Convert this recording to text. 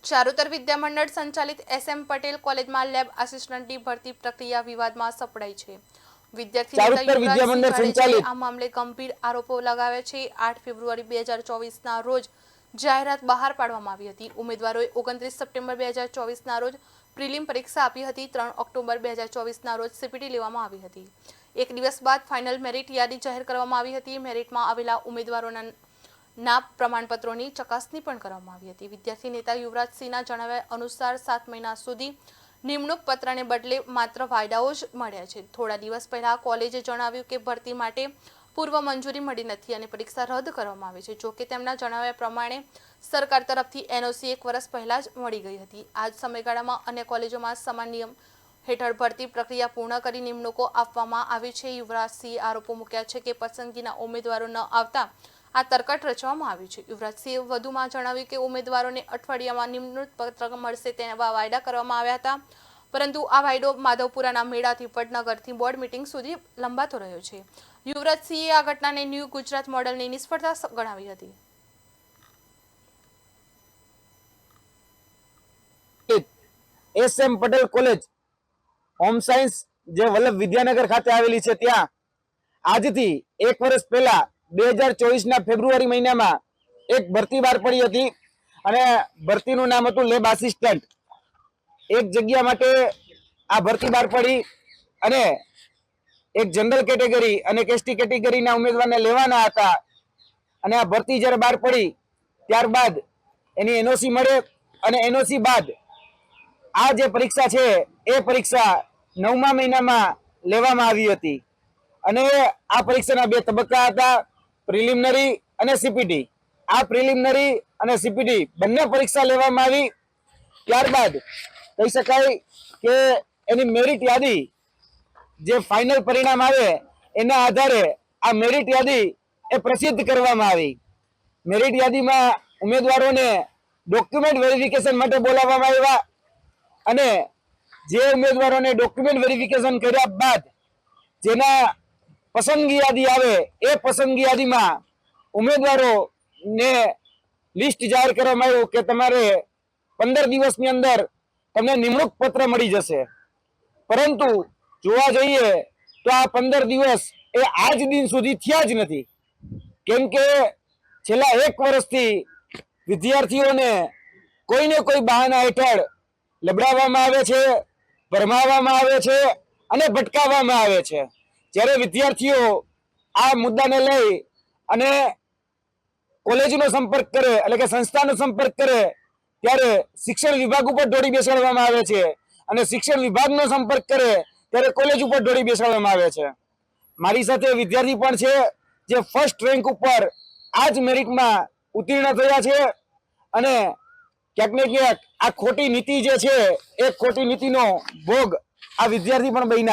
ચારુતર વિદ્યામંડળ સંચાલિત SM પટેલ કોલેજમાં lab આસિસ્ટન્ટની ભરતી પ્રક્રિયા વિવાદમાં સપડાઈ છે। વિદ્યાર્થી નેતા યુવરાજસિંહ જાડેજાએ આ મામલે ગંભીર આરોપો લગાવ્યા છે। 8 ફેબ્રુઆરી 2024ના રોજ જાહેરાત બહાર પાડવામાં આવી હતી। ઉમેદવારોએ 29 સપ્ટેમ્બર 2024ના રોજ પ્રિલિમ પરીક્ષા આપી હતી। 3 ઓક્ટોબર 2024ના રોજ CPT લેવામાં આવી હતી। એક દિવસ બાદ ફાઇનલ મેરિટ યાદી જાહેર કરવામાં આવી હતી। મેરિટમાં આવેલા ઉમેદવારોના ના પ્રમાણપત્રોની ચકાસણી પણ કરવામાં આવી હતી। વિદ્યાર્થી નેતા યુવરાજસિંહના જણાવ્યા અનુસાર 7 મહિના સુધી નિમણૂક પત્રને બદલે માત્ર વાયદાઓ જ મળ્યા છે। થોડા દિવસ પહેલા કોલેજે જણાવ્યું કે ભરતી માટે પૂર્વ મંજૂરી મળી નથી અને પરીક્ષા રદ કરવામાં આવી છે। જો કે તેમના જણાવ્યા પ્રમાણે સરકાર તરફથી NOC 1 વર્ષ પહેલા જ મળી ગઈ હતી। આ જ સમયગાળામાં અન્ય કોલેજોમાં સમાન નિયમ હેઠળ ભરતી પ્રક્રિયા પૂર્ણ કરી નિમણૂકો આપવામાં આવી છે। યુવરાજસિંહે આરોપો મૂક્યા છે કે પસંદગીના ઉમેદવારો ન આવતા આ તરકટ રચવામાં આવ્યું છે। યુવરાજસિંહે વધુમાં જણાવ્યું કે ઉમેદવારોને અઠવાડિયામાં નિમણૂક પત્ર મળશે તેવા વાયદા કરવામાં આવ્યા હતા, પરંતુ આ વાયદો માધવપુરાના મેળાથી વડનગરથી બોર્ડ મીટિંગ સુધી લંબાતો રહ્યો છે। યુવરાજસિંહે આ ઘટનાને ન્યૂ ગુજરાત મોડલની નિષ્ફળતા ગણાવી હતી। SM Patel college home science જે વલ્લભ વિદ્યાનગર ખાતે આવેલી છે, ત્યાં આજથી 1 વર્ષ પહેલા 2024ના ફેબ્રુઆરી મહિનામાં એક ભરતી બહાર પડી હતી અને ભરતીનું નામ હતું લેબ આસિસ્ટન્ટ। એક જગ્યા માટે આ ભરતી બહાર પડી અને એક જનરલ કેટેગરી અને ST કેટેગરીના ઉમેદવારને લેવાના હતા અને આ ભરતી જ્યારે બહાર પડી ત્યારબાદ એની NOC મળે અને NOC બાદ આ જે પરીક્ષા છે એ પરીક્ષા 9મા મહિનામાં લેવામાં આવી હતી અને આ પરીક્ષાના 2 તબક્કા હતા, પ્રિલિમિનરી અને CPT। આ પ્રિલિમિનરી અને CPT બંને પરીક્ષા લેવામાં આવી। ત્યારબાદ કહી શકાય કે એની મેરિટ યાદી જે ફાઇનલ પરિણામ આવે એના આધારે આ મેરિટ યાદી એ પ્રસિદ્ધ કરવામાં આવી। મેરિટ યાદીમાં ઉમેદવારોને ડોક્યુમેન્ટ વેરિફિકેશન માટે બોલાવવામાં આવ્યા અને જે ઉમેદવારોને ડોક્યુમેન્ટ વેરિફિકેશન કર્યા બાદ જેના પસંદગી યાદી આવે એ પસંદગી યાદીમાં ઉમેદવારોને લિસ્ટ જાહેર કરવામાં આવ્યું કે તમારે 15 દિવસની અંદર તમને નિમણૂક પત્ર મળી જશે। પરંતુ જોવા જઈએ તો આ 15 દિવસ એ આજ દિન સુધી થયા જ નથી, કેમ કે છેલ્લા 1 વર્ષથી વિદ્યાર્થીઓને કોઈને કોઈ બહાના હેઠળ લબડાવવામાં આવે છે, ભરમાવવામાં આવે છે અને ભટકાવવામાં આવે છે। જ્યારે વિદ્યાર્થીઓ આ મુદ્દાને લઈ અને કોલેજનો સંપર્ક કરે એટલે કે સંસ્થાનો સંપર્ક કરે ત્યારે શિક્ષણ વિભાગ ઉપર દોડી બેસાડવામાં આવે છે અને શિક્ષણ વિભાગનો સંપર્ક કરે ત્યારે કોલેજ ઉપર દોડી બેસાડવામાં આવે છે। મારી સાથે વિદ્યાર્થી પણ છે જે ફર્સ્ટ રેન્ક ઉપર આ જ મેરિટમાં ઉત્તીર્ણ થયા છે અને ક્યાંક ને ક્યાંક આ ખોટી નીતિ જે છે એ ખોટી નીતિનો ભોગ આ વિદ્યાર્થી પણ બન્યા છે।